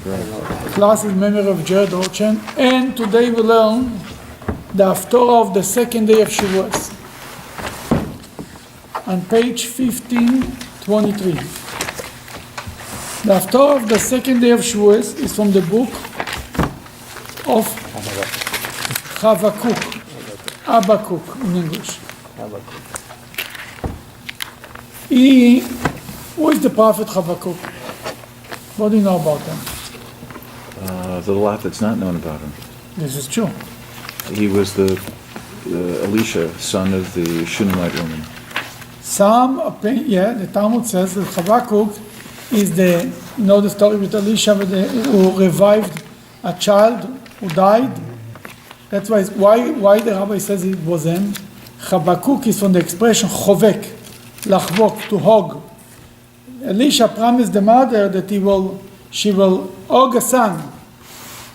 Class is memory of Jared Rochen. And today we learn the Haftorah of the second day of Shavuot. On page 1523. The Haftorah of the second day of Shavuot is from the book of Habakuk in English. Who is the prophet Habakuk? What do you know about him? There's a lot that's not known about him. This is true. He was the Elisha, son of the Shunammite woman. The Talmud says that Habakuk is the story with Elisha who revived a child who died. That's why the rabbi says it was him. Habakuk is from the expression chovek, lachvok, to hog. Elisha promised the mother that she will hog a son.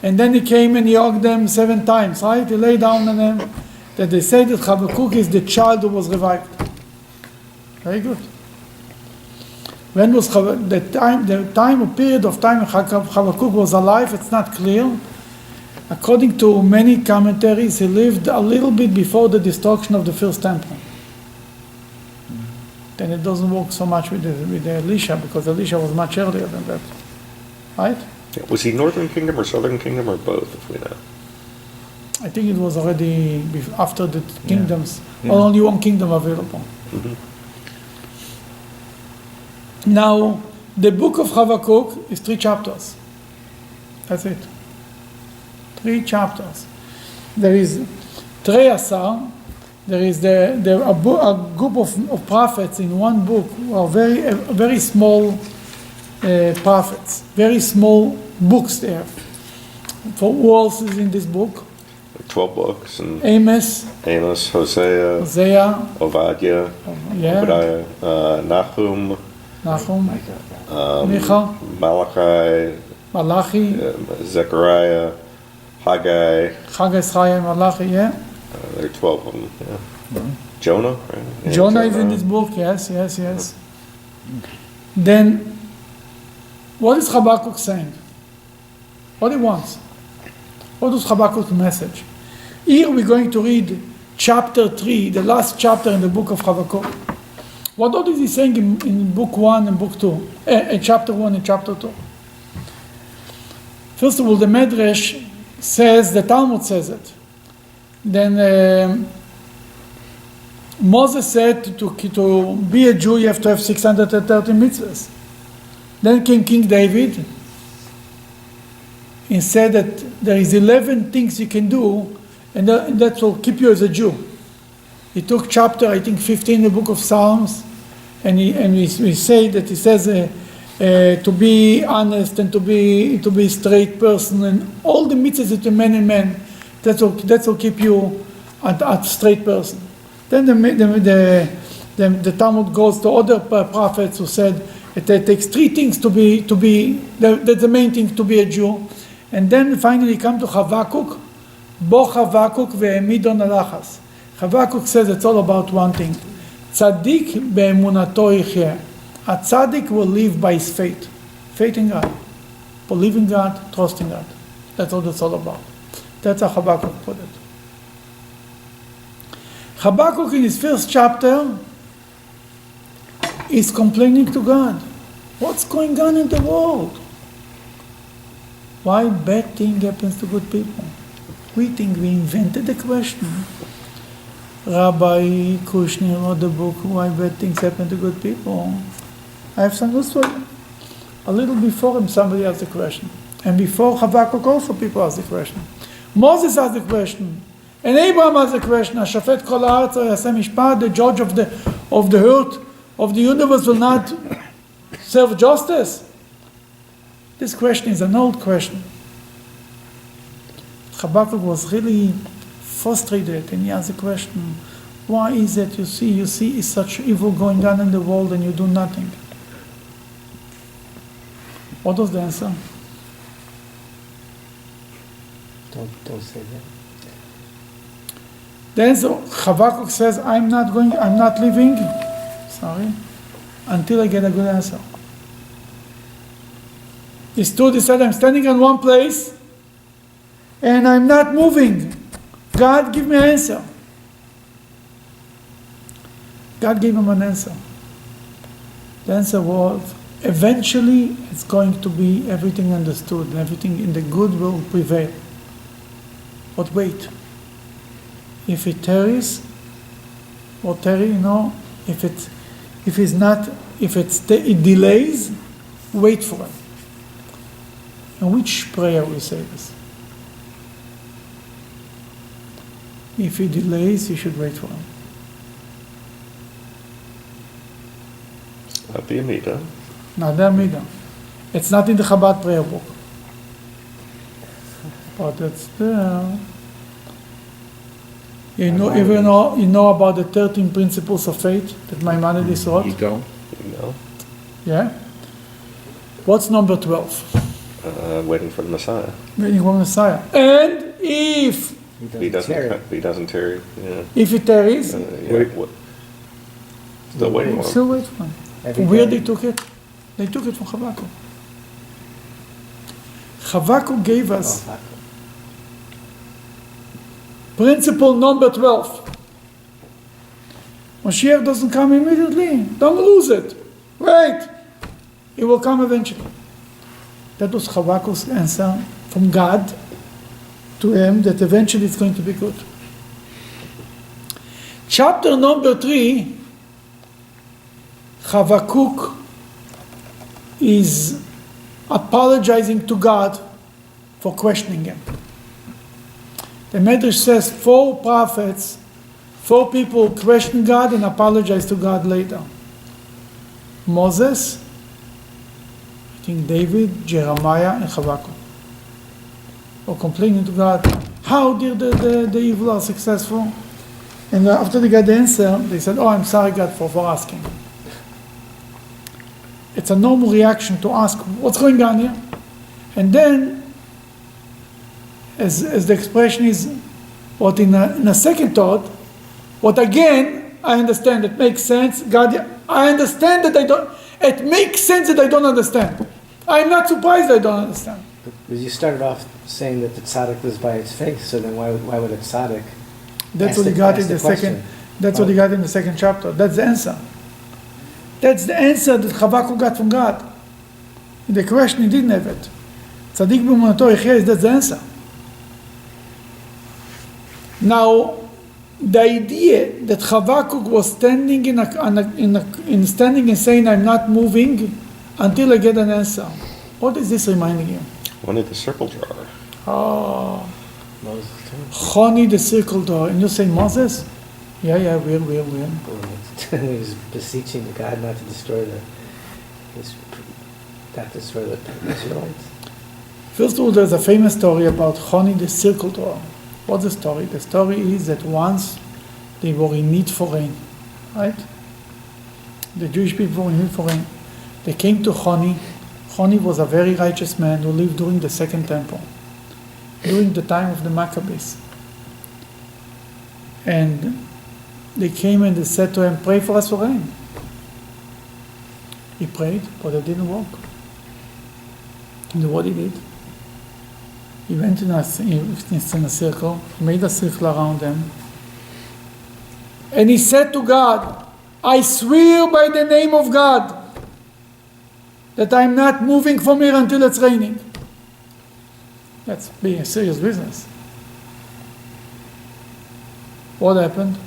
And then he came and he hogged them 7 times, right? He lay down on them. That they say that Habakuk is the child who was revived. Very good. When was the period of time Habakuk was alive? It's not clear. According to many commentaries, he lived a little bit before the destruction of the first temple. Then it doesn't work so much with Elisha, because Elisha was much earlier than that. Right? Was he Northern Kingdom or Southern Kingdom or both, if we know? I think it was already after the kingdoms. Yeah. Only one kingdom available. Mm-hmm. Now, the book of Habakuk is 3 chapters. That's it. 3 chapters. There is Trei Asar. There is a group of prophets in one book who are very small prophets, very small books there. For who else is in this book? 12 books. And Amos, Hosea, Obadiah, Obadiah, Nahum, Micha, Malachi, Zechariah, Haggai, Malachi, there are 12 of them, yeah. Mm-hmm. Jonah, right? Yeah, Jonah is in this book, yes. Then, what is Habakuk saying? What he wants? What is Habakuk's message? Here we're going to read chapter 3, the last chapter in the book of Habakuk. What is he saying in book 1 and book 2? Chapter 1 and chapter 2. First of all, the Medrash says, the Talmud says it. Then Moses said to be a Jew you have to have 630 mitzvahs. Then came King David and said that there is 11 things you can do and that will keep you as a Jew. He took chapter, I think 15 in the book of Psalms, and we say that he says to be honest and to be a straight person and all the mitzvahs that you man and man. That will keep you a straight person. Then the Talmud goes to other prophets who said it takes 3 things to be that's the main thing to be a Jew. And then finally come to Habakuk. Bo Habakuk ve'emidon alachas. Habakuk says it's all about one thing. Tzaddik be'emunato yichyeh. A tzaddik will live by his faith. Faith in God. Believing God, trusting God. That's all it's all about. That's how Habakuk put it. Habakuk in his first chapter is complaining to God. What's going on in the world? Why bad thing happens to good people? We think we invented the question. Rabbi Kushner wrote the book, Why Bad Things Happen to Good People. I have some news for you. A little before him, somebody asked the question. And before Habakuk also, people asked the question. Moses asked the question, and Abraham asked the question, Hashafet kol haaretz yaseh mishpat, the judge of the earth, of the universe will not serve justice? This question is an old question. Habakuk was really frustrated, and he asked the question, why is it you see is such evil going on in the world and you do nothing? What was the answer? Don't say that. Then Habakuk says, I'm not leaving, until I get a good answer. He stood, he said, I'm standing in one place and I'm not moving. God, give me an answer. God gave him an answer. The answer was, eventually it's going to be everything understood and everything in the good will prevail. But wait, if it tarries, or tarry, if it delays, wait for it. And which prayer we say this? If it delays, you should wait for him. Not the Amida. Not the Amida. It's not in the Chabad prayer book. But it's there. You know about the 13 principles of faith that Maimonides wrote? You don't? No. Yeah? What's number 12? Waiting for the Messiah. Waiting for the Messiah. And if He doesn't tarry. Yeah. If it tarries, Yeah. Wait. Still waiting for him. still wait for him. Every Where day. they took it? They took it from Habakuk. Habakuk gave us Oh, principle number 12. Mashiach doesn't come immediately. Don't lose it. Wait. It will come eventually. That was Habakuk's answer from God to him that eventually it's going to be good. Chapter number 3, Habakuk is apologizing to God for questioning him. The Medrash says 4 prophets, 4 people questioned God and apologized to God later. Moses, I think David, Jeremiah, and Habakuk. Or complaining to God, how did the evil are successful? And after they got the answer, they said, oh, I'm sorry, God, for asking. It's a normal reaction to ask, what's going on here? And then, as the expression is, what in a second thought, what again, I understand, it makes sense. God, I understand that it makes sense that I don't understand. I'm not surprised I don't understand. Because you started off saying that the tzaddik was by its face, so then why would a tzaddik? That's what he got in the second. That's what he got in the second chapter. That's the answer. That's the answer that Habakuk got from God. In the question, he didn't have it. Tzaddik b'emunato yechya, that's the answer. Now, the idea that Habakuk was standing standing and saying, "I'm not moving until I get an answer." What is this reminding you? One of the circle drawer. Oh, Moses too. Choni the circle door. And you say Moses? Yeah, we'll. He was beseeching the God not to destroy the Israelites. First of all, there's a famous story about Choni the circle door. What's the story? The story is that once they were in need for rain, right? The Jewish people were in need for rain. They came to Choni. Choni was a very righteous man who lived during the Second Temple, during the time of the Maccabees. And they came and they said to him, pray for us for rain. He prayed, but it didn't work. And what he did? He went in a circle, made a circle around them, and he said to God, I swear by the name of God that I'm not moving from here until it's raining. That's being a serious business. What happened?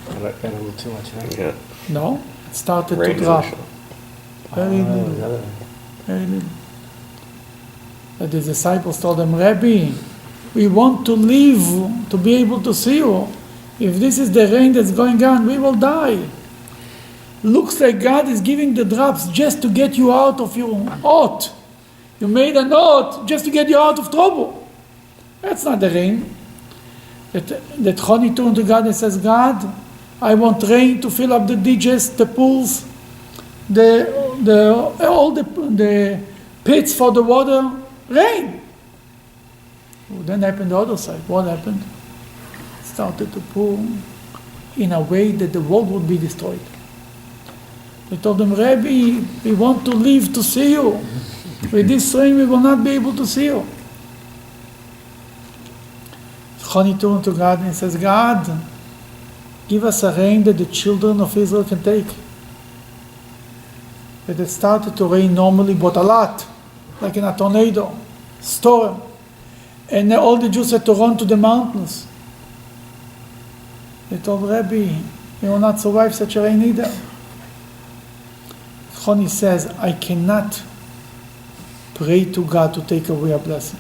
Got a little too much rain. Yeah. No, it started Rain to drop. issue. Very Oh, little. the other- Very little. But the disciples told him, Rabbi, we want to live to be able to see you. If this is the rain that's going on, we will die. Looks like God is giving the drops just to get you out of your oath. You made an oath just to get you out of trouble. That's not the rain. That Choni turned to God and says, God, I want rain to fill up the ditches, the pools, all the pits for the water. Rain. Then happened the other side. What happened? It started to pour in a way that the world would be destroyed. They told him, Rabbi, we want to live to see you. With this rain, we will not be able to see you. Choni turned to God and says, God, give us a rain that the children of Israel can take. But it started to rain normally, but a lot, like in a tornado, storm. And all the Jews had to run to the mountains. They told Rabbi, you will not survive such a rain either. Choni says, I cannot pray to God to take away a blessing.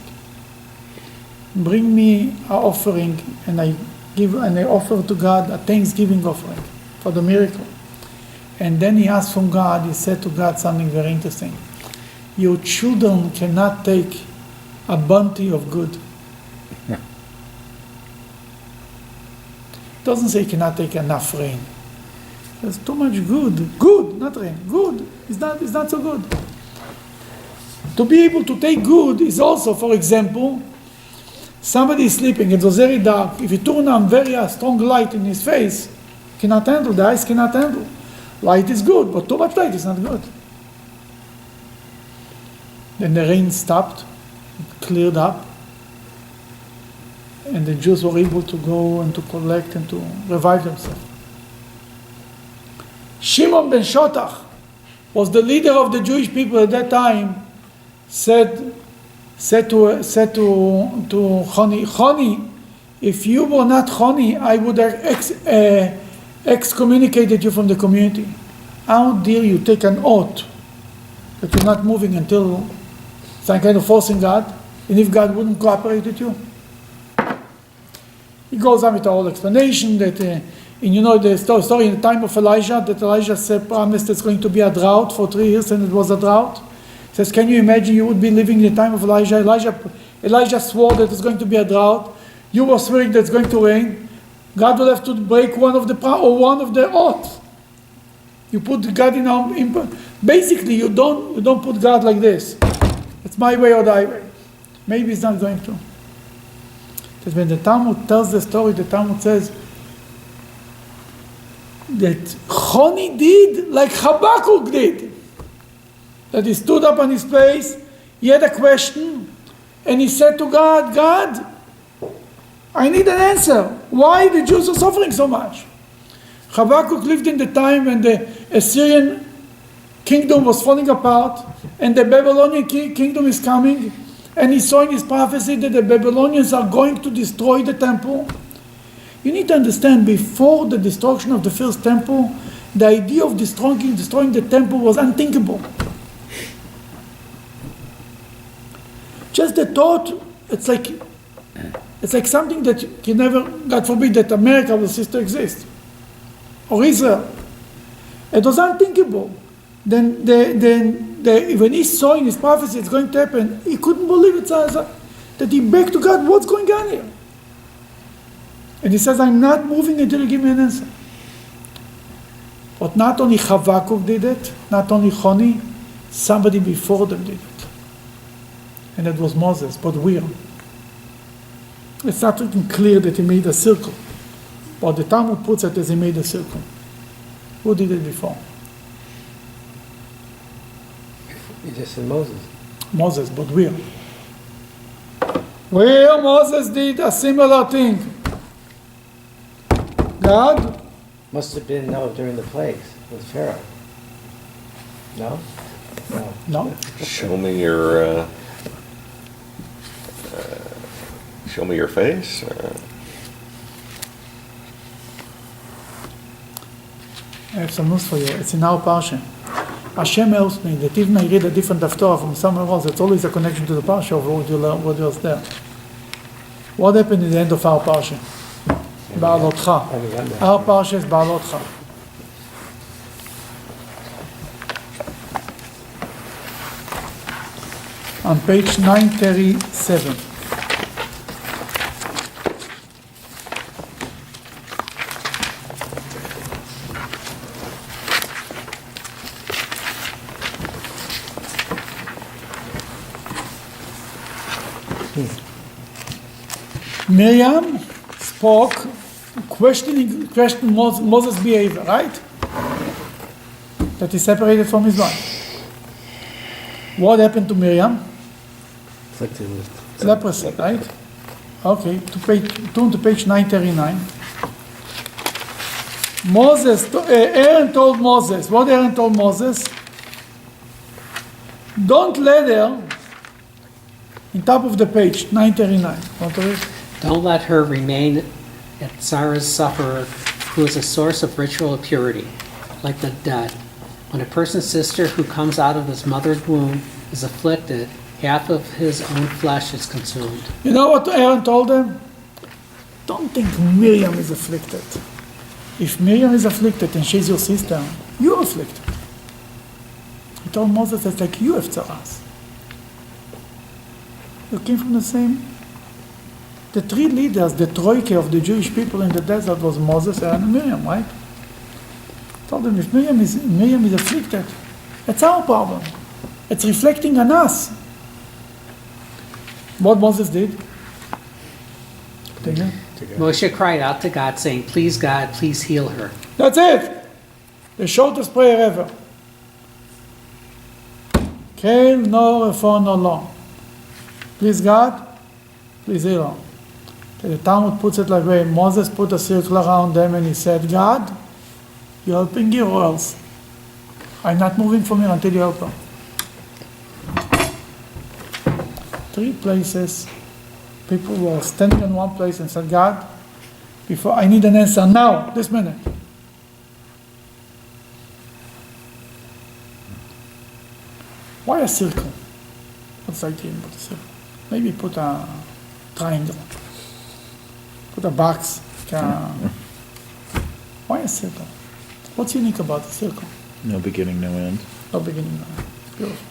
Bring me an offering, and I offer to God a thanksgiving offering for the miracle. And then he asked from God, he said to God something very interesting. Your children cannot take a bounty of good. It doesn't say you cannot take enough rain. There's too much good. Good, not rain. Good. It's not so good. To be able to take good is also, for example, somebody is sleeping, it was very dark. If you turn on very strong light in his face, cannot handle, the eyes cannot handle. Light is good, but too much light is not good. Then the rain stopped, it cleared up, and the Jews were able to go and to collect and to revive themselves. Shimon ben Shotach was the leader of the Jewish people at that time, said to Choni, Choni, if you were not Choni, I would have excommunicated you from the community. How dare you take an oath that you're not moving until some kind of forcing God, and if God wouldn't cooperate with you? He goes on with a whole explanation that, and you know the story in the time of Elijah, that Elijah said, promised there's going to be a drought for 3 years, and it was a drought. He says, can you imagine you would be living in the time of Elijah? Elijah swore that it's going to be a drought. You were swearing that it's going to rain. God will have to break one of the oaths. You put God in basically you don't put God like this. It's my way or the highway. Maybe it's not going to. Because when the Talmud tells the story, the Talmud says that Choni did like Habakuk did. That he stood up on his place, he had a question, and he said to God, God, I need an answer. Why the Jews are suffering so much? Habakuk lived in the time when the Assyrian kingdom was falling apart, and the Babylonian kingdom is coming, and he saw in his prophecy that the Babylonians are going to destroy the temple. You need to understand, before the destruction of the first temple, the idea of destroying the temple was unthinkable. Just the thought, it's like something that you can never, God forbid, that America will cease to exist, or Israel. It was unthinkable. Then when he saw in his prophecy it's going to happen, he couldn't believe it. That he begged to God, what's going on here? And he says, I'm not moving until you give me an answer. But not only Habakuk did it, not only Choni, somebody before them did it. And that was Moses, but where? It's not written clear that he made a circle. But the Talmud puts it as he made a circle. Who did it before? You just said Moses. Moses, but where? Where Moses did a similar thing. God? Must have been, during the plagues with Pharaoh. No? No. No. Show me your face. I have some news for you. It's in our parsha. Hashem helps me that even I read a different Haftorah from somewhere else, it's always a connection to the parsha of what you learn, what was there. What happened in the end of our parsha? Ba'alotcha. Our parsha is Ba'alotcha. On page 937. Miriam spoke, questioned Moses' behavior, right? That he separated from his wife. And he says, I'm not moving until you give me an answer. But not only Habakuk did it, not only Choni, somebody before them did it. And that was Moses, but where? He separated from his wife. What happened to Miriam? Afflicted with Leprosy, right? Okay, turn to page 939. Aaron told Moses, what Aaron told Moses? Don't let her, in top of the page, 939. Want to read? Don't let her remain at Sarah's sufferer, who is a source of ritual impurity, like the dead. When a person's sister who comes out of his mother's womb is afflicted, half of his own flesh is consumed. You know what Aaron told them? Don't think Miriam is afflicted. If Miriam is afflicted and she's your sister, you're afflicted. He told Moses, it's like you have tzaras. You came from the same. The three leaders, the troika of the Jewish people in the desert was Moses, Aaron, and Miriam, right? He told them, if Miriam is afflicted, it's our problem. It's reflecting on us. What Moses did? together. Moshe cried out to God, saying, "Please, God, please heal her." That's it. The shortest prayer ever. Kel no refon no lo. Please God, please heal her. The Talmud puts it like way. Moses put a circle around them and he said, God, you're helping here or else. I'm not moving from here until you help her. 3 places, people were standing in one place and said, God, before I need an answer now, this minute. Why a circle? What's the idea about a circle? Maybe put a triangle. Put a box. Why a circle? What's unique about the circle? No beginning, no end. No beginning, no end. It's beautiful.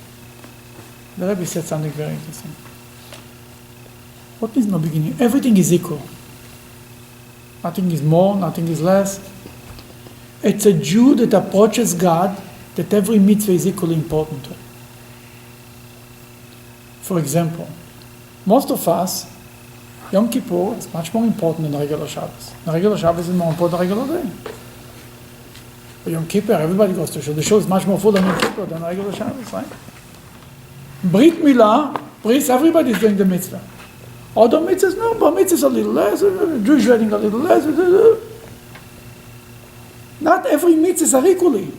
The Rebbe said something very interesting. What means no beginning? Everything is equal. Nothing is more, nothing is less. It's a Jew that approaches God that every mitzvah is equally important to him. For example, most of us, Yom Kippur is much more important than regular Shabbos. The regular Shabbos is more important than regular day. For Yom Kippur, everybody goes to shul. The shul is much more full on Yom Kippur than regular Shabbos, right? Brit Milah, priest, everybody is doing the mitzvah. Other mitzvahs, no, but mitzvahs a little less, Jewish wedding a little less. Not every mitzvahs are equally.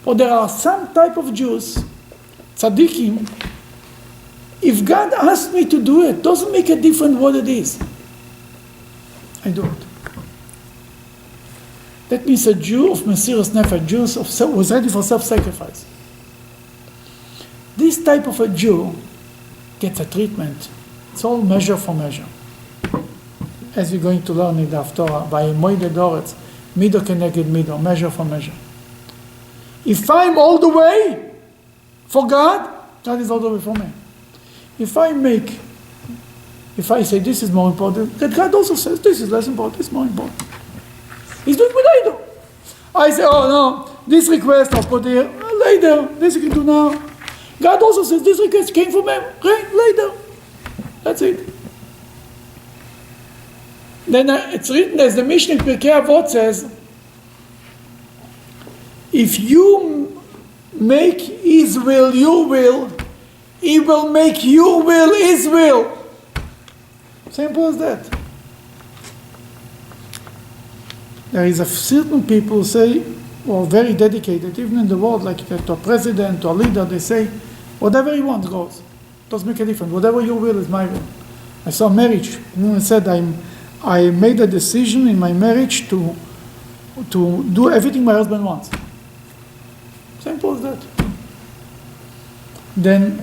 But there are some type of Jews, tzaddikim, if God asks me to do it, doesn't make a difference what it is. I do it. That means a Jew of Mesiras Nefesh, Jews was ready for self-sacrifice. This type of a Jew gets a treatment. It's all measure for measure. As we're going to learn in the Haftorah, by Moide Doretz, Mido Keneged Mido, measure for measure. If I'm all the way for God, God is all the way for me. If I say this is more important, that God also says this is less important, this is more important. He's doing what I do. I say, oh no, this request I'll put here later, this you can do now. God also says this request came from him, later. That's it. Then it's written as the Mishnah in Pirkei Avot says, if you make his will your will, he will make your will his will. Simple as that. There is a certain people who say, or very dedicated, even in the world, like to a president, to a leader, they say, whatever he wants goes. Doesn't make a difference. Whatever your will is my will. I saw marriage. I said, I made a decision in my marriage to do everything my husband wants. Simple as that. Then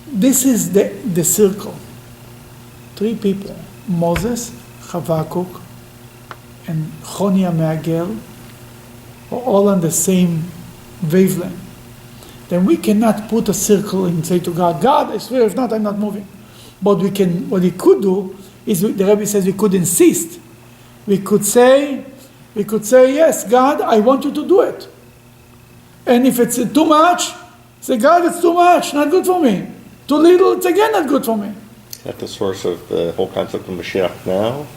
this is the circle. 3 people, Moses, Habakuk, and Chonia Me'agel, are all on the same wavelength. Then we cannot put a circle and say to God, God, I swear, if not, I'm not moving. But what we could do is, the Rebbe says we could insist. We could say, yes, God, I want you to do it. And if it's too much, say, God, it's too much, not good for me. Too little, it's again not good for me. Is that the source of the whole concept of Mashiach now?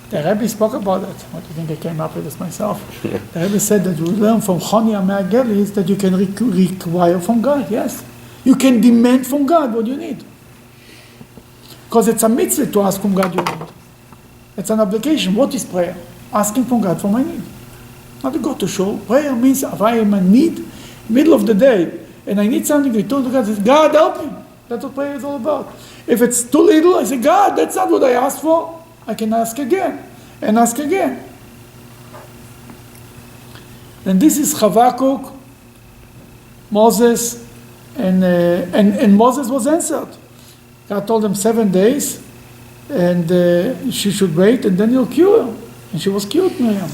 The Rebbe spoke about it. What do you think I came up with this myself? The Rebbe said that we learn from Choni HaMe'agelis that you can require from God, yes. You can demand from God what you need. Because it's a mitzvah to ask from God you need. It's an obligation. What is prayer? Asking from God for my need. Not to go to show. Prayer means if I am in need, middle of the day, and I need something, I turn to God and say, God help me. That's what prayer is all about. If it's too little, I say, God, that's not what I asked for. I can ask again, and ask again. And this is Habakuk, Moses, and Moses was answered. God told him 7 days, and she should wait, and then he'll cure her. And she was cured, Miriam.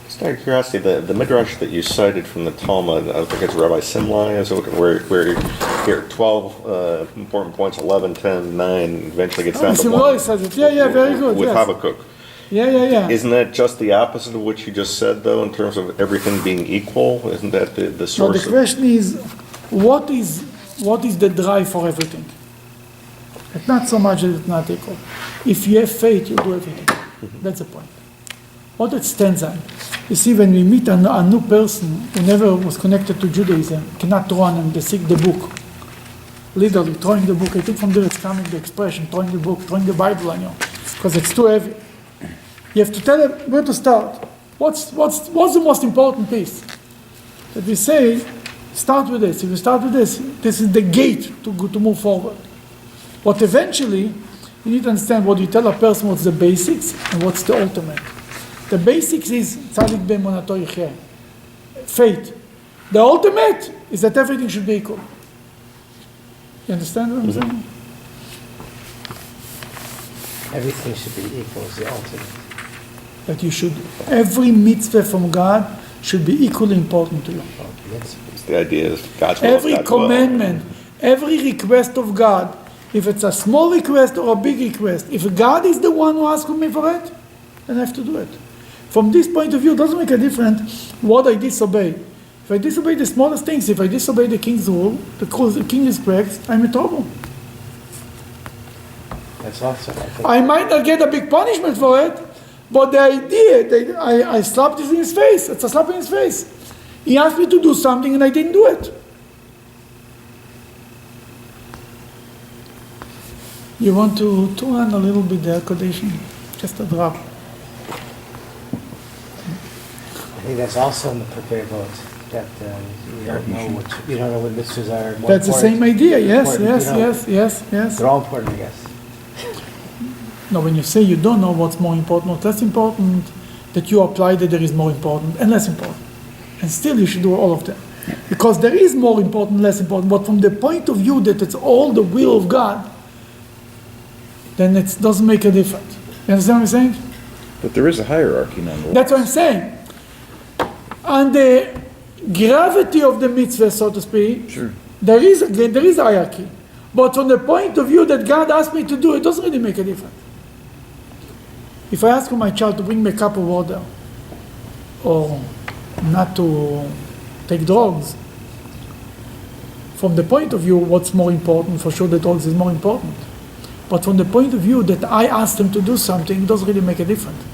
Just out of curiosity, the midrash that you cited from the Talmud, I think it's Rabbi Simlai, is where here 12 important points, 11, 10, 9, eventually gets down to Simlai 1. says it. Yeah, very good. With Yes. Habakuk. Yeah. Isn't that just the opposite of what you just said, though, in terms of everything being equal? Isn't that the So source the question is, what is the drive for everything? It's not so much that it's not equal. If you have faith, you do everything. That's the point. What it stands on. You see, when we meet a new person who never was connected to Judaism, cannot throw on him the book. Literally, throwing the book. I think from there it's coming the expression, throwing the book, throwing the Bible on you, because it's too heavy. You have to tell him where to start. What's the most important piece? That we say, start with this. If you start with this, this is the gate to move forward. But eventually, you need to understand what you tell a person, what's the basics and what's the ultimate. The basics is tzadik be'emunato yichyeh, faith. The ultimate is that everything should be equal. You understand what I'm saying? Everything should be equal is the ultimate. That you should, every mitzvah from God should be equally important to you. The idea is God's will. Every God's will. commandment, every request of God, if it's a small request or a big request, if God is the one who asks me for it, then I have to do it. From this point of view, it doesn't make a difference what I disobey. If I disobey the smallest things, if I disobey the king's rule, the king is correct, I'm in trouble. That's also, I think, I might not get a big punishment for it, but the idea that I slapped it in his face, it's a slap in his face. He asked me to do something and I didn't do it. You want to run a little bit there, Kodesh? Just a drop. I think that's also in the Pirkei Avot, that you don't know what mitzvahs are more That's the same important. idea, yes. They're all important, I guess. No, when you say you don't know what's more important, what's less important, that you apply that there is more important and less important. And still you should do all of them. Because there is more important, less important, but from the point of view that it's all the will of God, then it doesn't make a difference. You understand what I'm saying? But there is a hierarchy nonetheless. That's what I'm saying. And the gravity of the mitzvah, so to speak, Sure. there is a hierarchy. But from the point of view that God asked me to do, it doesn't really make a difference. If I ask my child to bring me a cup of water, or not to take drugs, from the point of view, what's more important? For sure, the drugs is more important. But from the point of view that I asked him to do something, it doesn't really make a difference.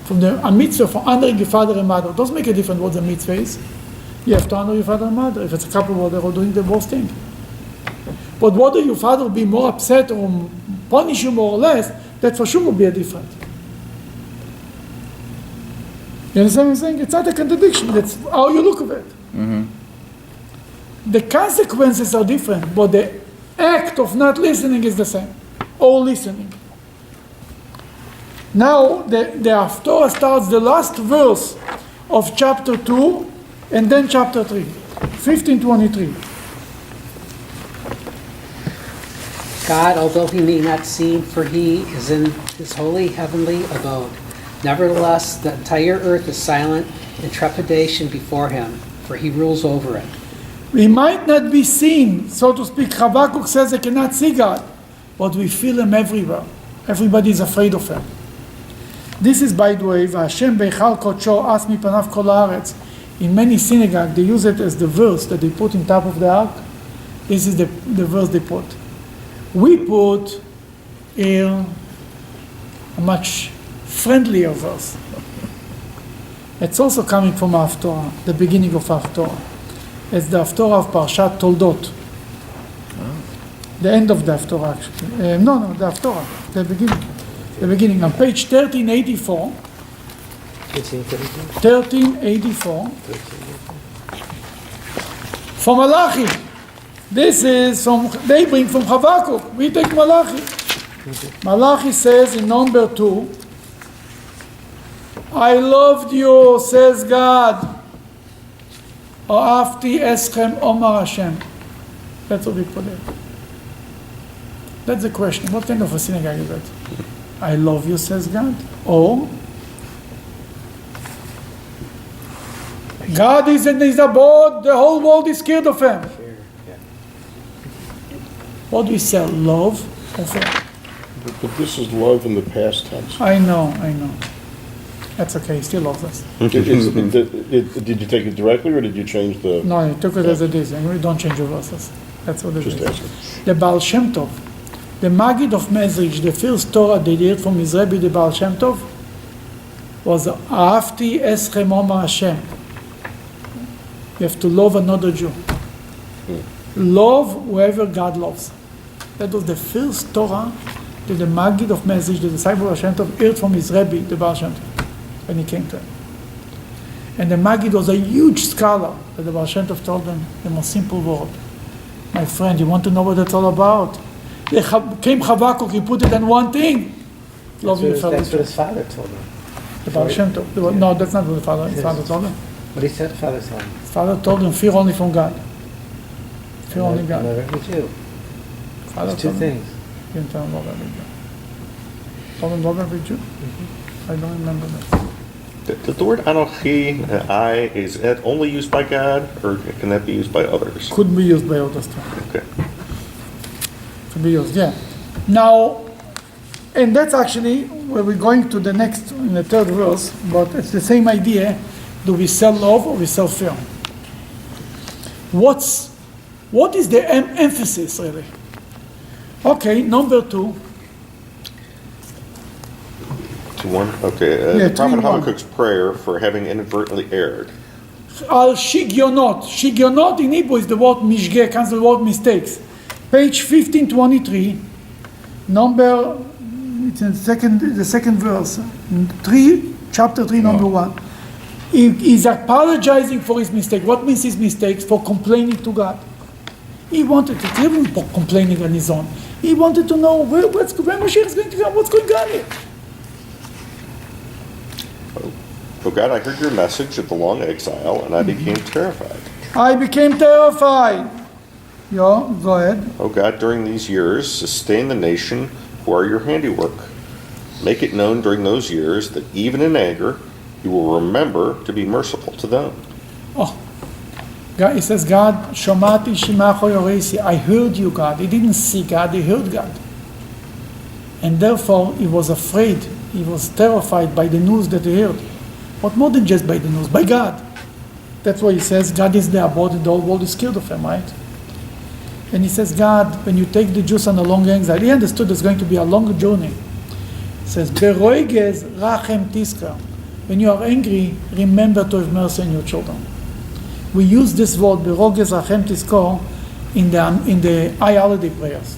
From a mitzvah for honoring your father and mother, it doesn't make a difference what the mitzvah is. You have to honor your father and mother. If it's a cup of water or doing the worst thing. But whether your father will be more upset or punish you more or less, that for sure will be a difference. You understand what I'm saying? It's not a contradiction. That's how you look at it. Mm-hmm. The consequences are different, but the act of not listening is the same. Or listening. Now, the Haftorah starts the last verse of chapter 2 and then chapter 3. 15:23. God, although he may not seem, for he is in his holy heavenly abode. Nevertheless, the entire earth is silent in trepidation before him, for he rules over it. We might not be seen, so to speak. Habakuk says I cannot see God, but we feel him everywhere. Everybody is afraid of him. This is, by the way, Hashem Beichal Kodsho As Mipanav Kol Haaretz. In many synagogues, they use it as the verse that they put on top of the ark. This is the verse they put. We put here a much friendlier verse. It's also coming from Haftorah, the beginning of Haftorah. It's the Haftorah of Parshat Toldot. The end of the Haftorah, actually. The Haftorah, the beginning. The beginning. On page 1384, 1384, from Malachi. This is they bring from Habakuk. We take Malachi. Malachi says in number 2, I loved you, says God. Afti eschem omar Hashem. That's what we put there. That's the question. What kind of a synagogue is that? I love you, says God. Or God is abode, the whole world is scared of him. What do we say? Love or fear? But this is love in the past tense. I know. That's okay, he still loves us. Did you take it directly, or did you change the? No, he took it as it is, and we don't change the verses. That's what it Just is. asking. The Baal Shem Tov, the Maggid of Mezrich, the first Torah they did from his Rebbe, the Baal Shem Tov, was Ahafti eschem omar Hashem. You have to love another Jew. Love whoever God loves. That was the first Torah that the Maggid of Mezrich, the disciple of Shem Tov, heard from his Rebbe, the Baal Shem Tov, when he came to him. And the Maggid was a huge scholar, that the Baal Shem Tov told him the most simple word. My friend, you want to know what it's all about? Came Habakuk, he put it in one thing. Love your fellow. That's what his father told him. The Baal Shem Tov. No, that's not what his father told him. What he said, father told him. His father told him, fear only from God. Fear only God. Love every Jew. Father There's two told him, things. he didn't tell him love every Jew. Told him love every Jew? I don't remember that. The word Anochi, I, is that only used by God, or can that be used by others? Could be used by others too. Okay. Could be used, yeah. Now, and that's actually where we're going to the next, in the third verse, but it's the same idea. Do we sell love or we sell fear? What is the emphasis, really? Okay, number 2. 2-1? Okay. Yeah, The prophet 2-1. Habakkuk's prayer for having inadvertently erred. Al shigionot. Shigionot in Hebrew is the word mishgeh, comes the word mistakes. Page 1523, number, it's in the second verse, chapter 3, number 1. He's apologizing for his mistake. What means his mistakes? For complaining to God. He wanted to, he wasn't complaining on his own. He wanted to know where Moshiach is going to come, what's going on here. Oh God, I heard your message of the long exile, and I became terrified. I became terrified. Yeah, go ahead. Oh God, during these years, sustain the nation who are your handiwork. Make it known during those years that even in anger, you will remember to be merciful to them. Oh, God, he says, God, Shomati Shimacho Yoresi, I heard you, God. He didn't see God, he heard God. And therefore, he was afraid, he was terrified by the news that he heard. But more than just by the news, by God. That's why he says, God is the abode, and the whole world is scared of him, right? And he says, God, when you take the Jews on a long exile, he understood there's going to be a long journey. He says, Beroiges rachem tiskar. When you are angry, remember to have mercy on your children. We use this word, Beroiges rachem tiskar, in the high holiday prayers.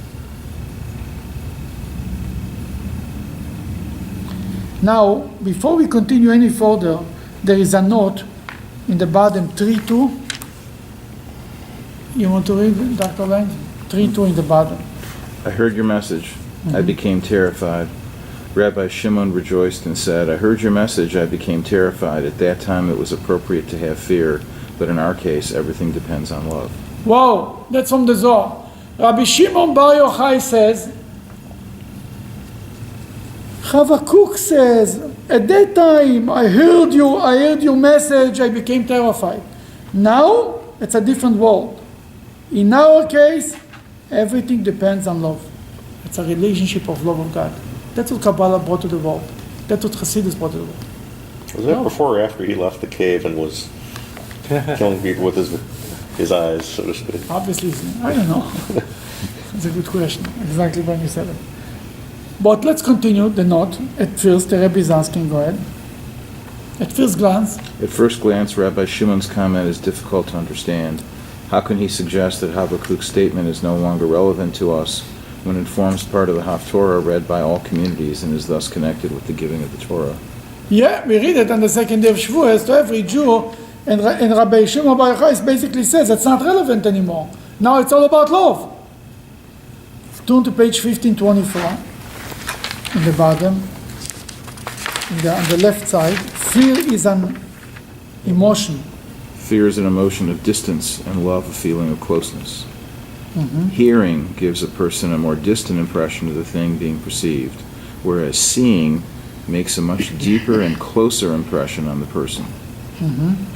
Now, before we continue any further, there is a note in the bottom, 3.2. You want to read, Dr. Lang? 3.2 in the bottom. I heard your message. I became terrified. Rabbi Shimon rejoiced and said, I heard your message. I became terrified. At that time, it was appropriate to have fear, but in our case, everything depends on love. Wow, that's from the Zohar. Rabbi Shimon Bar Yochai says, Habakuk says, at that time, I heard your message, I became terrified. Now, it's a different world. In our case, everything depends on love. It's a relationship of love of God. That's what Kabbalah brought to the world. That's what Hasidus brought to the world. Was that before or after he left the cave and was killing people with his eyes, so to speak? Obviously, I don't know. It's a good question. Exactly when you said it. But let's continue the note. At first, the Rebbe is asking, go ahead. At first glance, Rabbi Shimon's comment is difficult to understand. How can he suggest that Habakuk's statement is no longer relevant to us when it forms part of the Haftorah read by all communities and is thus connected with the giving of the Torah? yeah, we read it on the second day of Shavuot to every Jew, and Rabbi Shimon Bar Yochai basically says it's not relevant anymore. Now it's all about love. Turn to page 1524, in the bottom, on the left side. Fear is an emotion. Fear is an emotion of distance, and love a feeling of closeness. Hearing gives a person a more distant impression of the thing being perceived, whereas seeing makes a much deeper and closer impression on the person.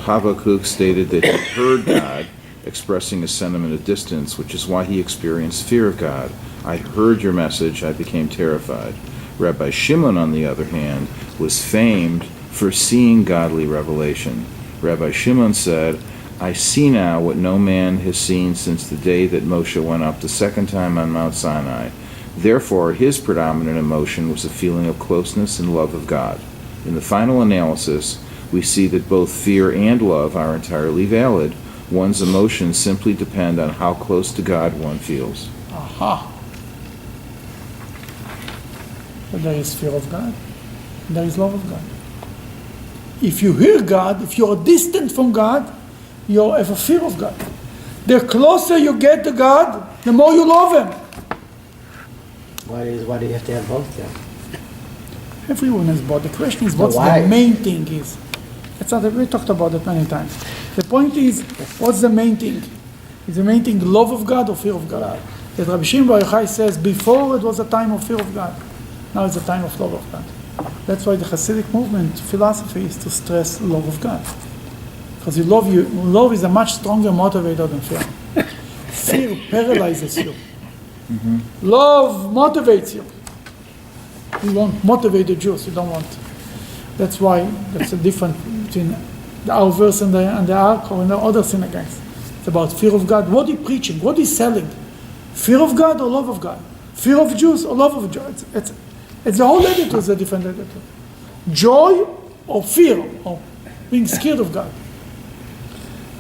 Habakuk stated that he heard God expressing a sentiment of distance, which is why he experienced fear of God. I heard your message, I became terrified. Rabbi Shimon, on the other hand, was famed for seeing godly revelation. Rabbi Shimon said, I see now what no man has seen since the day that Moshe went up the second time on Mount Sinai. Therefore, his predominant emotion was a feeling of closeness and love of God. In the final analysis, we see that both fear and love are entirely valid. One's emotions simply depend on how close to God one feels. Aha. But there is fear of God. There is love of God. If you hear God, if you're distant from God, you have a fear of God. The closer you get to God, the more you love Him. Why do you have to have both then? Everyone has both. The question is, So what's why? the main thing is? It's not, we talked about it many times. The point is, what's the main thing? Is the main thing love of God or fear of God? That Rabbi Shimon Bar Yochai says, before it was a time of fear of God. Now it's a time of love of God. That's why the Hasidic movement philosophy is to stress love of God. Because love is a much stronger motivator than fear. Fear paralyzes you. Love motivates you. You won't motivate the Jews, you don't want. That's why that's the difference between our verse and the Ark or the other synagogues. It's about fear of God. What are you preaching? What are you selling? Fear of God or love of God? Fear of Jews or love of Jews? It's the whole attitude is a different attitude. Joy or fear or being scared of God.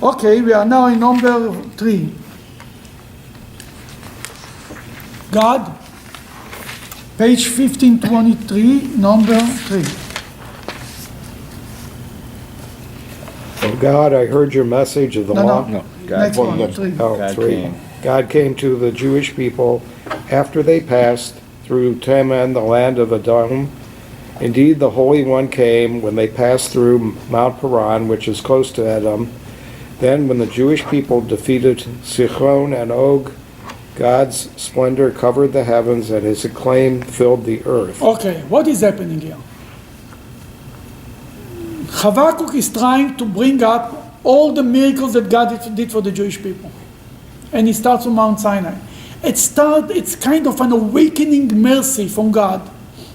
Okay, we are now in number 3. God, page 1523, number 3. Oh God, I heard your message of the law. No. God Next came. one, 3. Oh, God 3. came. God came to the Jewish people after they passed through Teman, the land of Edom. Indeed, the Holy One came when they passed through Mount Paran, which is close to Edom. Then, when the Jewish people defeated Sichon and Og, God's splendor covered the heavens and his acclaim filled the earth. Okay, what is happening here? Habakuk is trying to bring up all the miracles that God did for the Jewish people. And he starts from Mount Sinai. It's kind of an awakening mercy from God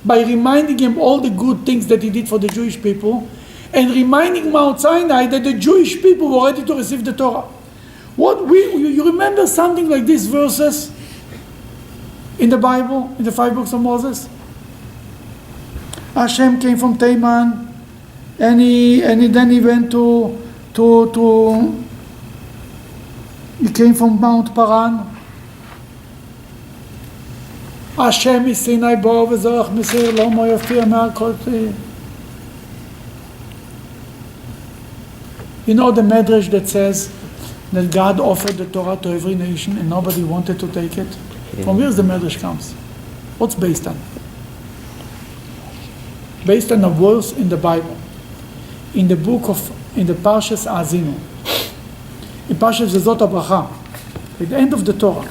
by reminding him all the good things that he did for the Jewish people and reminding Mount Sinai that the Jewish people were ready to receive the Torah. You remember something like these verses in the Bible, in the 5 books of Moses? Hashem came from Teman, and then he went he came from Mount Paran. Hashem is Sinai bo v'zorach Misir lo mo yafir me'al kol tzir. You know the Medrash that says that God offered the Torah to every nation and nobody wanted to take it? From where the Medrash comes? What's based on? Based on a verse in the Bible, in the Parshas Azinu, in Parshas Zezot HaBracha, at the end of the Torah.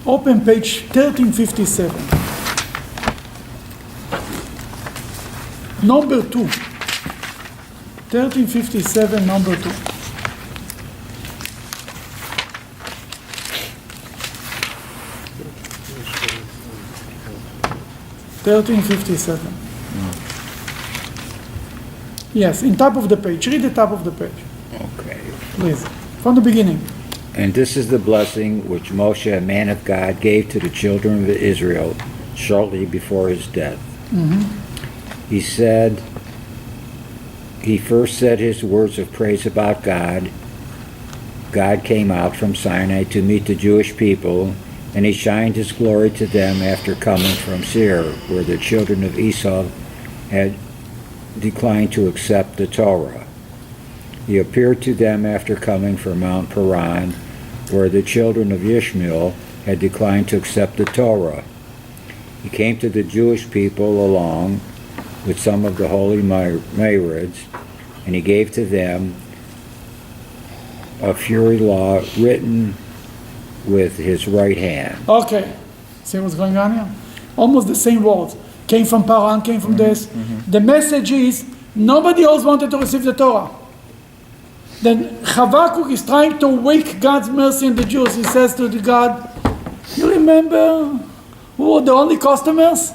Open page 1357. Number 2. 1357, number 2. Yes, in top of the page. Read the top of the page. Okay. Please. From the beginning. And this is the blessing which Moshe, a man of God, gave to the children of Israel shortly before his death. He said, he first said his words of praise about God. God came out from Sinai to meet the Jewish people, and he shined his glory to them after coming from Seir, where the children of Esau had declined to accept the Torah. He appeared to them after coming from Mount Paran, where the children of Ishmael had declined to accept the Torah. He came to the Jewish people along with some of the holy Marids, and he gave to them a fury law written with his right hand. Okay, see what's going on here? Almost the same words. Came from Paran, came from this. The message is, nobody else wanted to receive the Torah. Then Habakuk is trying to wake God's mercy on the Jews. He says to the God, you remember who were the only customers?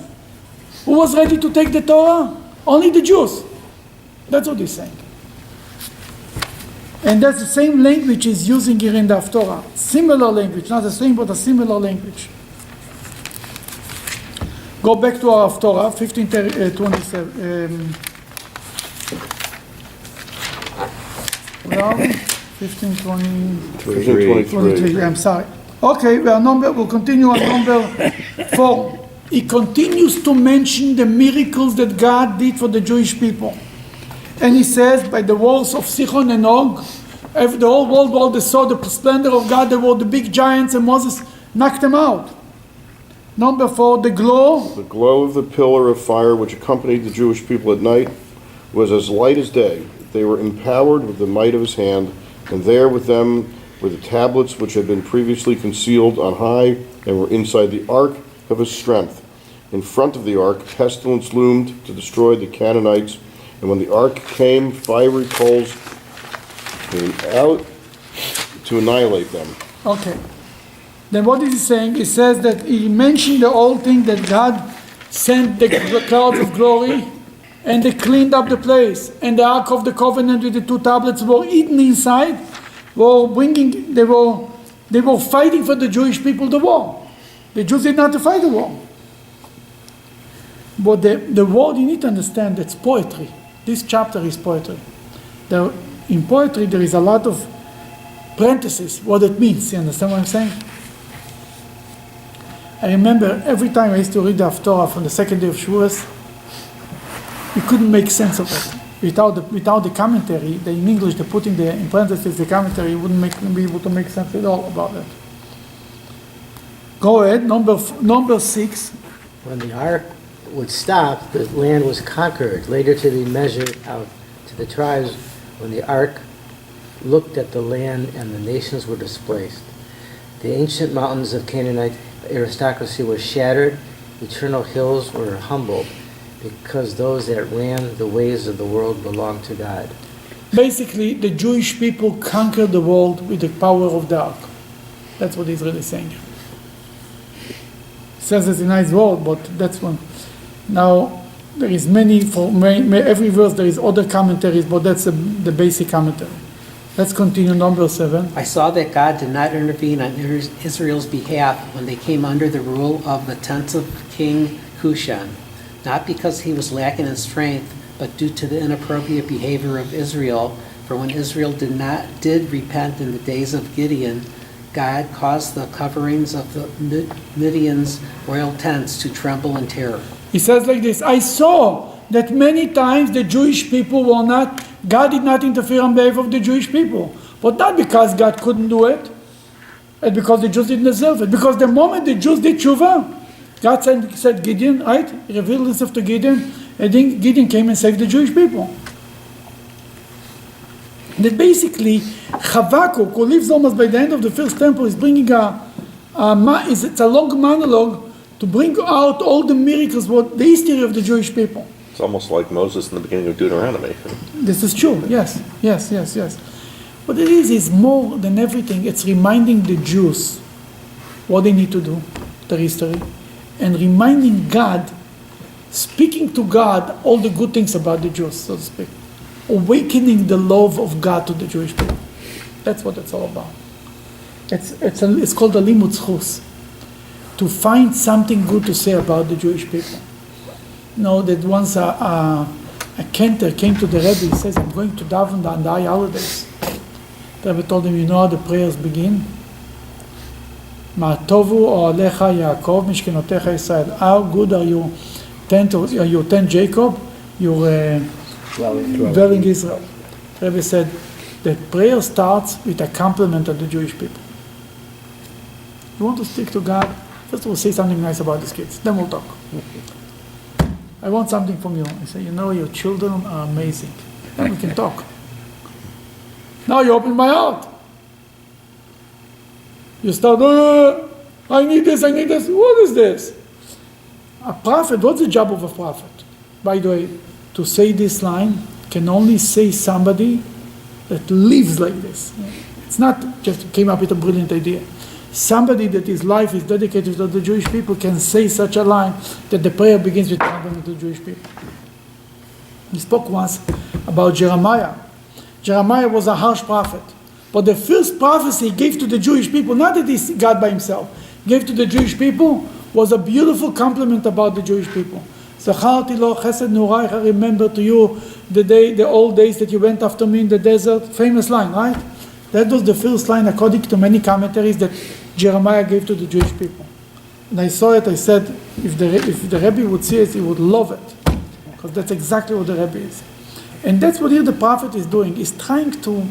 Who was ready to take the Torah? Only the Jews. That's what he's saying. And that's the same language he's using here in the Haftorah. Similar language, not the same, but a similar language. Go back to our Haftorah, 1527. Well, 1523. I'm sorry. Okay, we'll continue on number 4. He continues to mention the miracles that God did for the Jewish people. And he says, by the walls of Sichon and Og, the whole world, they saw the splendor of God. There were the big giants, and Moses knocked them out. Number 4, the glow. The glow of the pillar of fire which accompanied the Jewish people at night was as light as day. They were empowered with the might of his hand, and there with them were the tablets which had been previously concealed on high and were inside the ark of his strength. In front of the ark, pestilence loomed to destroy the Canaanites, and when the ark came, fiery coals came out to annihilate them. Okay. Then what is he saying? He says that he mentioned the whole thing that God sent the clouds of glory, and they cleaned up the place. And the Ark of the Covenant with the 2 tablets were eaten inside. They were fighting for the Jewish people the war. The Jews did not fight the war. But the word, you need to understand, it's poetry. This chapter is poetry. In poetry, there is a lot of parentheses, what it means. You understand what I'm saying? I remember every time I used to read the Haftorah from the second day of Shavuot, you couldn't make sense of it. Without the commentary, in English, they put in parentheses the commentary, you wouldn't be able to make sense at all about it. Go ahead, number 6. When the ark would stop, the land was conquered, later to be measured out to the tribes. When the ark looked at the land and the nations were displaced. The ancient mountains of Canaanite aristocracy were shattered, eternal hills were humbled, because those that ran the ways of the world belonged to God. Basically, the Jewish people conquered the world with the power of the ark. That's what he's really saying. He says it's a nice word, but that's one. Now, there is every verse there is other commentaries, but that's the basic commentary. Let's continue, number 7. I saw that God did not intervene on Israel's behalf when they came under the rule of the tents of King Cushan, not because he was lacking in strength, but due to the inappropriate behavior of Israel. For when Israel did repent in the days of Gideon, God caused the coverings of the Midian's royal tents to tremble in terror. He says like this, I saw that many times the Jewish people God did not interfere on behalf of the Jewish people. But not because God couldn't do it, and because the Jews didn't deserve it. Because the moment the Jews did tshuva, God said Gideon, right? He revealed himself to Gideon, and then Gideon came and saved the Jewish people. That basically, Habakuk, who lives almost by the end of the first temple, is bringing it's a long monologue to bring out all the miracles, the history of the Jewish people. It's almost like Moses in the beginning of Deuteronomy. This is true, yes. What it is more than everything, it's reminding the Jews what they need to do, their history, and reminding God, speaking to God all the good things about the Jews, so to speak. Awakening the love of God to the Jewish people. That's what it's all about. It's called a limud zchus. To find something good to say about the Jewish people. You know, that once a cantor came to the Rebbe, he says, I'm going to daven on the high holidays. The Rebbe told him, you know how the prayers begin? Ma'tovu o alecha Yaakov, mishkenotecha Israel. How good are your tent Jacob, your dwelling Israel? The Rebbe said, the prayer starts with a compliment of the Jewish people. You want to stick to God? First we'll say something nice about these kids, then we'll talk. I want something from you. I say, you know, your children are amazing. Then we can talk. Now you open my heart. You start, I need this. What is this? A prophet, what's the job of a prophet? By the way, to say this line can only say somebody that lives like this. It's not just came up with a brilliant idea. Somebody that his life is dedicated to the Jewish people can say such a line that the prayer begins with compliment to the Jewish people. He spoke once about Jeremiah. Jeremiah was a harsh prophet. But the first prophecy he gave to the Jewish people, not that he's God by himself, gave to the Jewish people, was a beautiful compliment about the Jewish people. Zacharti lo chesed nuraich, I remember to you the old days that you went after me in the desert. Famous line, right? That was the first line, according to many commentaries, that Jeremiah gave to the Jewish people. And I saw it, I said, if the Rebbe would see it, he would love it. Because that's exactly what the Rebbe is. And that's what here the prophet is doing. He's trying to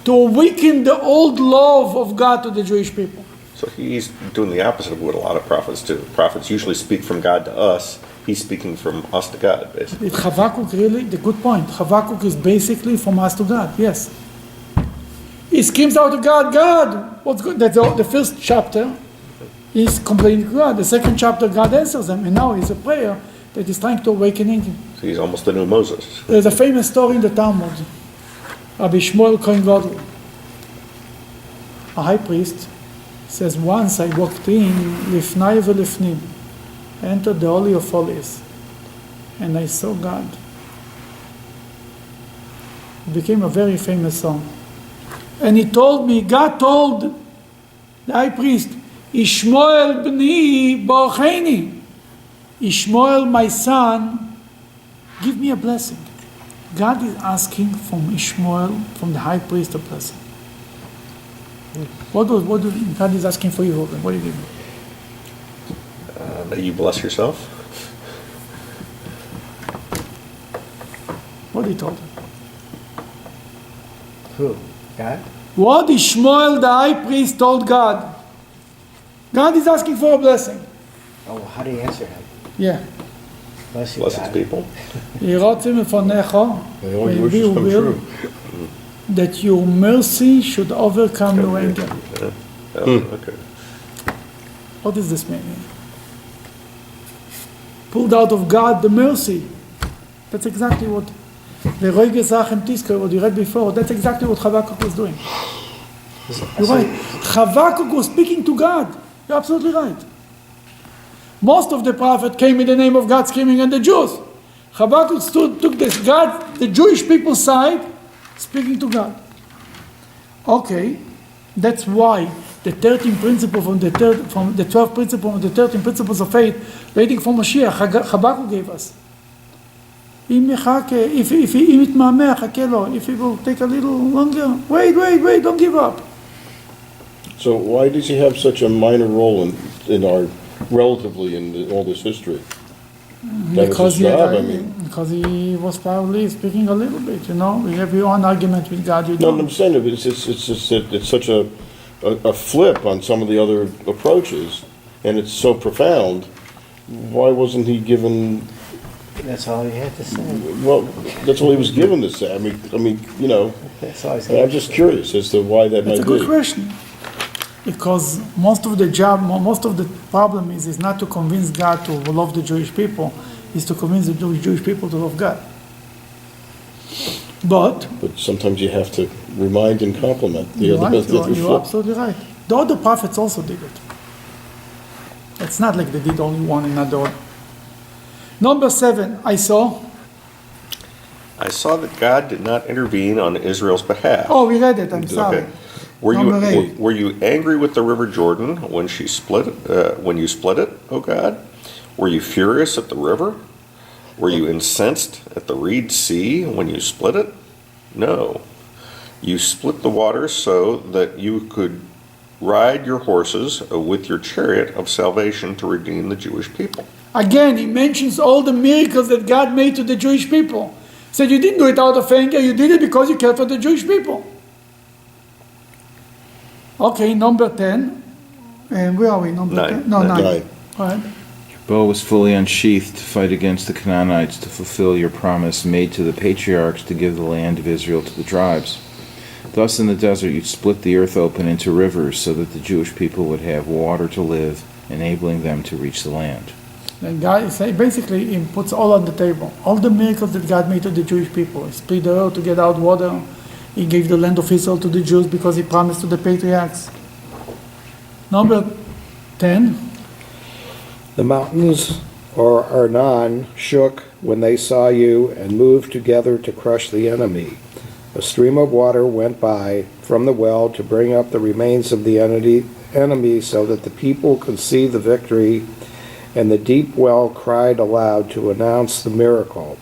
awaken the old love of God to the Jewish people. So he's doing the opposite of what a lot of prophets do. Prophets usually speak from God to us. He's speaking from us to God, basically. Habakuk, really, the good point. Habakuk is basically from us to God, yes. He screams out to God, God, what's good? That's the first chapter. He's complaining to God. The second chapter, God answers him. And now it's a prayer that is trying to awaken him. So he's almost the new Moses. There's a famous story in the Talmud. Rabbi Shmuel Kohen Gadol, a high priest, says, once I walked in, lifnai velifnim, I entered the Holy of Holies, and I saw God. It became a very famous song. And he told me, God told the high priest, Ishmael b'ni borcheni. Ishmael, my son, give me a blessing. God is asking from Ishmael, from the high priest, a blessing. What do God is asking for you? What do you give me? That you bless yourself. What he told him? Who? God? What Ishmael, the high priest, told God. God is asking for a blessing. Oh, how do you answer him? Yeah. Bless you, Bless God. his people. Yiratzim lefanecha, May all your may wishes we come will true. that your mercy should overcome your anger. Yeah. Oh, okay. What does this mean? Pulled out of God the mercy. That's exactly what the Roige Zachem Tisker, what you read before, that's exactly what Habakuk was doing. You're right. Habakuk was speaking to God. You're absolutely right. Most of the prophet came in the name of God screaming at the Jews. Habakuk took this God, the Jewish people's side, speaking to God. Okay, that's why the 13 principles from the 12 principles, the 13 principles of faith, waiting for Mashiach, Habakuk gave us. If it will take a little longer, wait, don't give up. So why does he have such a minor role in our, relatively, in all this history? That was his job, I mean. Because he was probably speaking a little bit, you know. We have your own argument with God. You No, don't. I'm saying it's just that it's such a flip on some of the other approaches, and it's so profound. Why wasn't he given? That's all he had to say. Well, that's all he was given to say. I mean, you know. That's all he's I'm just curious as to why that That's might a good be. question. Because most of the problem is not to convince God to love the Jewish people, is to convince the Jewish people to love God. But But sometimes you have to remind and compliment the you're other. right, you're absolutely right. The other prophets also did it. It's not like they did only one and not the other. Number 7, I saw I saw that God did not intervene on Israel's behalf. Oh, we read it, I'm sorry. Okay. Number 8. were you angry with the river Jordan when you split it, O God? Were you furious at the river? Were you incensed at the Reed Sea when you split it? No. You split the water so that you could ride your horses with your chariot of salvation to redeem the Jewish people. Again, he mentions all the miracles that God made to the Jewish people. He said you didn't do it out of anger, you did it because you cared for the Jewish people. Okay, number 10. And where are we? Number 9. 10? No, 9. 9. All right. Your bow was fully unsheathed to fight against the Canaanites to fulfill your promise made to the patriarchs to give the land of Israel to the tribes. Thus in the desert you split the earth open into rivers so that the Jewish people would have water to live, enabling them to reach the land. And God basically he puts all on the table. All the miracles that God made to the Jewish people. He split the earth to get out water. He gave the land of Israel to the Jews because he promised to the patriarchs. Number 10. The mountains, or Arnon, shook when they saw you and moved together to crush the enemy. A stream of water went by from the well to bring up the remains of the enemy so that the people could see the victory, and the deep well cried aloud to announce the miracle.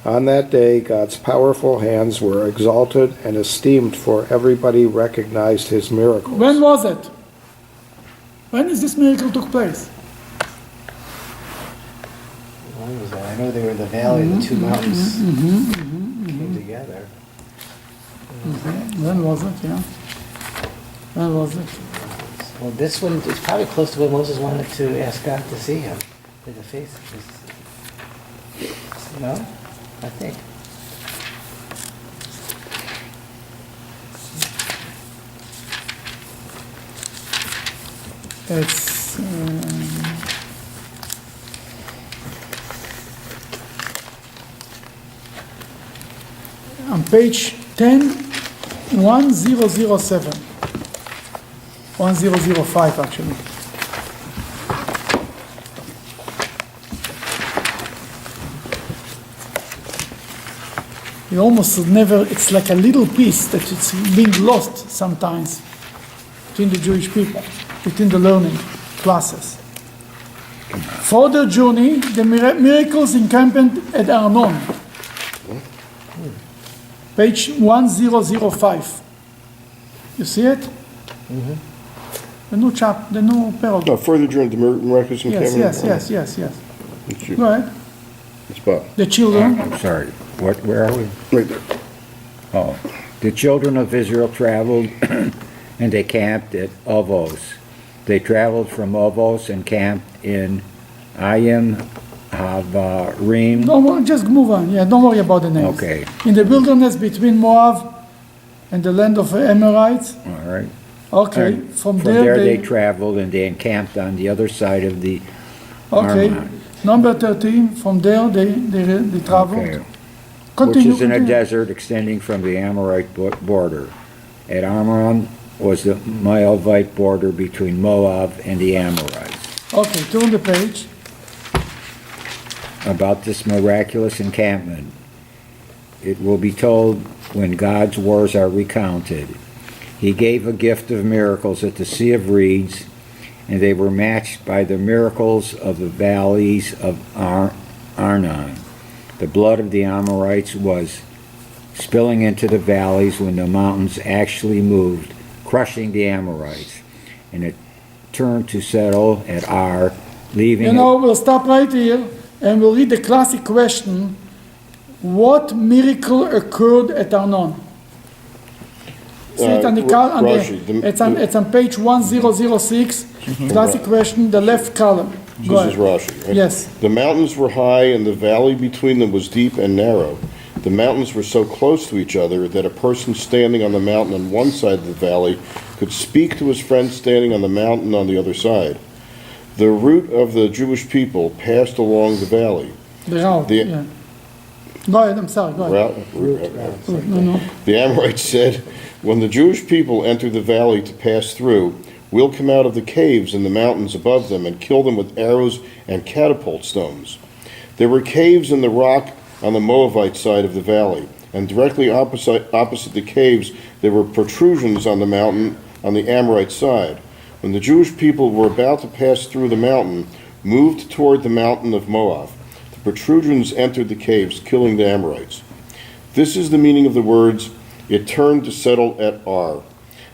On that day, God's powerful hands were exalted and esteemed, for everybody recognized his miracles. When was it? When is this miracle took place? When was that? I know they were in the valley, the two mountains came together. When was it? Yeah. When was it? Well, this one is probably close to when Moses wanted to ask God to see him in the face. No? I think. It's on page 10, 1007. 1005 actually. You almost never, it's like a little piece that it's being lost sometimes between the Jewish people, between the learning classes. For their journey, the miracles encamped at Arnon. Page 1005. You see it? The new the new paragraph. No, further journey to miraculous encampment. Yes. It's you. Go ahead. It's Bob. The children. I'm sorry. Where are we? Right there. Oh. The children of Israel traveled and they camped at Ovos. They traveled from Ovos and camped in Ayim Havarim. No, just move on. Yeah, don't worry about the names. Okay. In the wilderness between Moab and the land of the Amorites. All right. Okay. From there they traveled and they encamped on the other side of the Okay. Arnon. Number 13. From there they traveled. Okay. Continue. Which is in a continue. desert extending from the Amorite border. At Arnon was the Moabite border between Moab and the Amorites. Okay, turn the page. About this miraculous encampment, it will be told when God's wars are recounted. He gave a gift of miracles at the Sea of Reeds, and they were matched by the miracles of the valleys of Arnon. The blood of the Amorites was spilling into the valleys when the mountains actually moved, crushing the Amorites, and it turned to settle at Ar, leaving We'll stop right here and we'll read the classic question. What miracle occurred at Arnon? See it on the Rashi, it's on page 1006. Classic question, the left column. Go This is ahead. Rashi, right? Yes. The mountains were high, and the valley between them was deep and narrow. The mountains were so close to each other that a person standing on the mountain on one side of the valley could speak to his friend standing on the mountain on the other side. The route of the Jewish people passed along the valley. The route, The- yeah. Go ahead, I'm sorry, go ahead. No. The Amorites said, "When the Jewish people enter the valley to pass through, we'll come out of the caves in the mountains above them and kill them with arrows and catapult stones." There were caves in the rock on the Moabite side of the valley. and directly opposite the caves there were protrusions on the mountain on the Amorite side. When the Jewish people were about to pass through the mountain, moved toward the mountain of Moab, the protrusions entered the caves, killing the Amorites. This is the meaning of the words, "It turned to settle at Ar."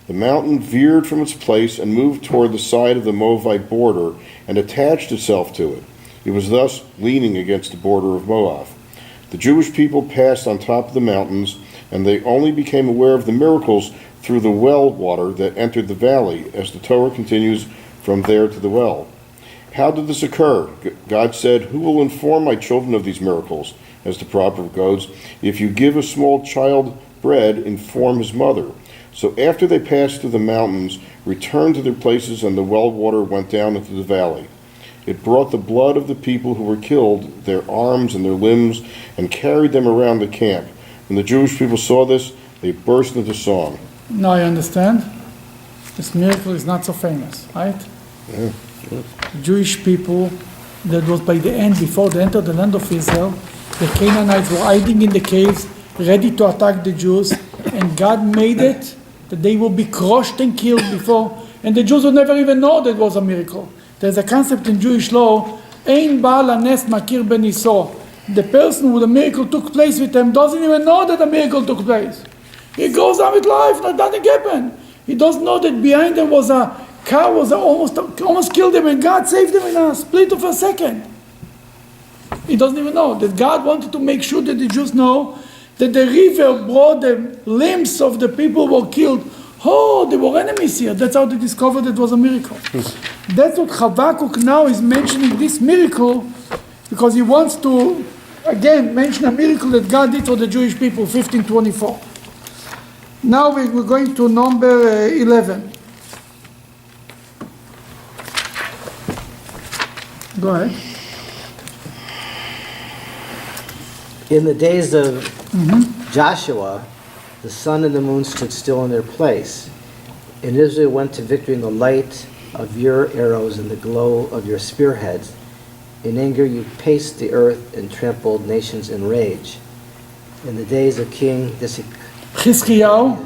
The mountain veered from its place and moved toward the side of the Moabite border and attached itself to it. It was thus leaning against the border of Moab. The Jewish people passed on top of the mountains, and they only became aware of the miracles through the well water that entered the valley, as the Torah continues from there to the well. How did this occur? God said, "Who will inform my children of these miracles?" As the proverb goes, "If you give a small child bread, inform his mother." So after they passed through the mountains, returned to their places, and the well water went down into the valley. It brought the blood of the people who were killed, their arms and their limbs, and carried them around the camp. When the Jewish people saw this, they burst into song. Now I understand. This miracle is not so famous, right? Yeah. The Jewish people, that was by the end, before they entered the land of Israel, the Canaanites were hiding in the caves, ready to attack the Jews, and God made it that they will be crushed and killed before, and the Jews would never even know that was a miracle. There's a concept in Jewish law, Ein Baal Hanes Makir Beniso. The person who the miracle took place with him doesn't even know that a miracle took place. He goes on with life, nothing happened. He doesn't know that behind him was a car, almost killed him, and God saved him in a split of a second. He doesn't even know that God wanted to make sure that the Jews know that the river brought the limbs of the people who were killed. Oh, there were enemies here. That's how they discovered it was a miracle. That's what Habakuk now is mentioning, this miracle, because he wants to, again, mention a miracle that God did for the Jewish people, 1524. Now we're going to number 11. Go ahead. In the days of Joshua, the sun and the moon stood still in their place, and Israel went to victory in the light of your arrows and the glow of your spearheads. In anger you paced the earth and trampled nations in rage. In the days of King Chizkiyahu.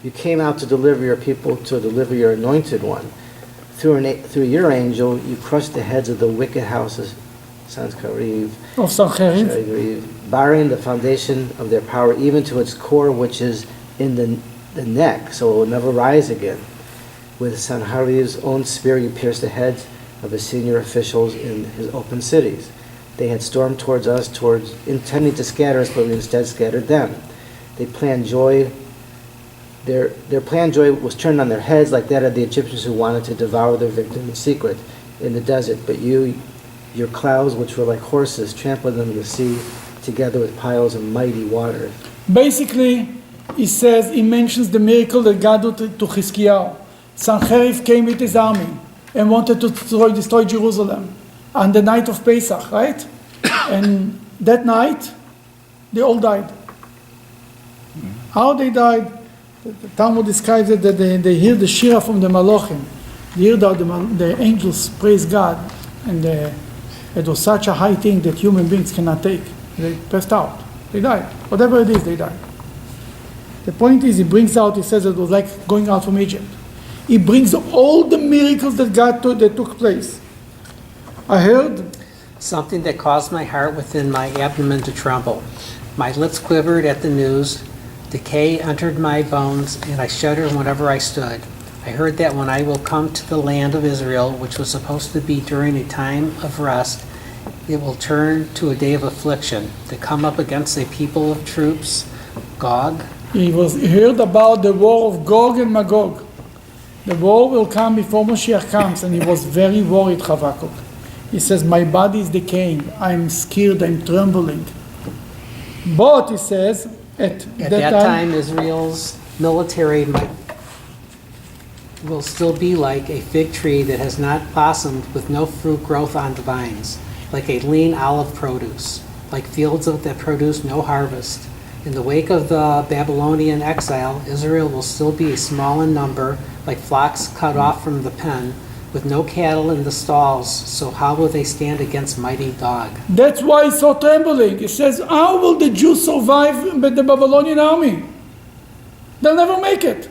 You came out to deliver your people, to deliver your anointed one. Through your angel, you crushed the heads of the wicked houses, Sancheriv, Of Sancheriv. barring the foundation of their power even to its core, which is in the neck, so it will never rise again. With Sancheriv's own spear, you pierced the heads of his senior officials in his open cities. They had stormed towards us, intending to scatter us, but we instead scattered them. They planned joy. Their planned joy was turned on their heads like that of the Egyptians who wanted to devour their victim in secret in the desert. But your clouds, which were like horses, trampled them in the sea together with piles of mighty waters. Basically, he mentions the miracle that God did to Chizkiyahu. Sancheriv came with his army and wanted to destroy Jerusalem on the night of Pesach, right? And that night, they all died. How they died? The Talmud describes it that they hear the Shira from the Malachim. They hear the angels praise God. And it was such a high thing that human beings cannot take. They passed out. They died. Whatever it is, they died. The point is, he says it was like going out from Egypt. He brings all the miracles that that took place. I heard Something that caused my heart within my abdomen to tremble. My lips quivered at the news. Decay entered my bones, and I shuddered whenever I stood. I heard that when I will come to the land of Israel, which was supposed to be during a time of rest, it will turn to a day of affliction, to come up against a people of troops, Gog. He heard about the war of Gog and Magog. The war will come before Moshiach comes, and he was very worried, Habakuk. He says, my body is decaying, I'm scared, I'm trembling. But, he says, at that time, Israel's military will still be like a fig tree that has not blossomed with no fruit growth on the vines, like a lean olive produce, like fields that produce no harvest. In the wake of the Babylonian exile, Israel will still be small in number, like flocks cut off from the pen, with no cattle in the stalls, so how will they stand against mighty God? That's why he's so trembling. It says, how will the Jews survive with the Babylonian army? They'll never make it.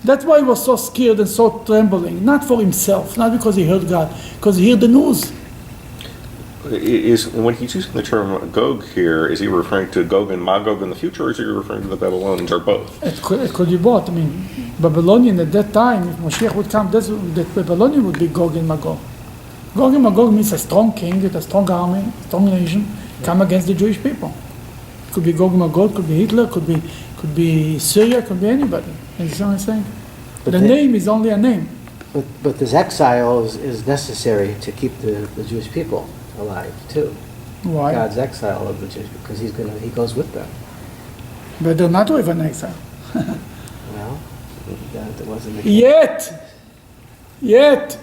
That's why he was so scared and so trembling. Not for himself, not because he heard God, because he heard the news. Is when he's using the term Gog here, is he referring to Gog and Magog in the future, or is he referring to the Babylonians, or both? It could be both. I mean, Babylonian at that time, if Moshiach would come, that Babylonian would be Gog and Magog. Gog and Magog means a strong king with a strong army, a strong nation, come against the Jewish people. It could be Gog and Magog, could be Hitler, could be Syria, could be anybody. You understand what I'm saying? But The they- name is only a name. But this exile is necessary to keep the Jewish people alive, too. Why? God's exile of the Jews, because he goes with them. But they're not with an exile. Well, that wasn't the case. Yet.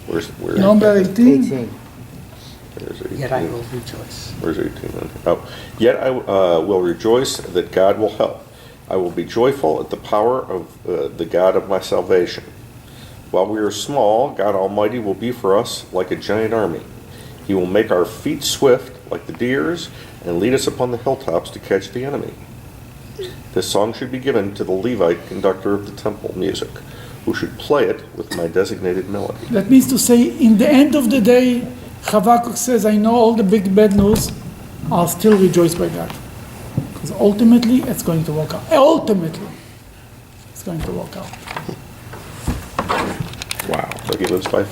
Where's Number 18. 18. There's 18. Yet I will rejoice. Where's 18 then? Oh, yet I will rejoice that God will help. I will be joyful at the power of the God of my salvation. While we are small, God Almighty will be for us like a giant army. He will make our feet swift like the deer's and lead us upon the hilltops to catch the enemy. This song should be given to the Levite conductor of the temple music, who should play it with my designated melody. That means to say, in the end of the day, Habakuk says, I know all the big bad news, I'll still rejoice by God. Because ultimately, it's going to work out. Ultimately, it's going to work out. Wow. So he lives by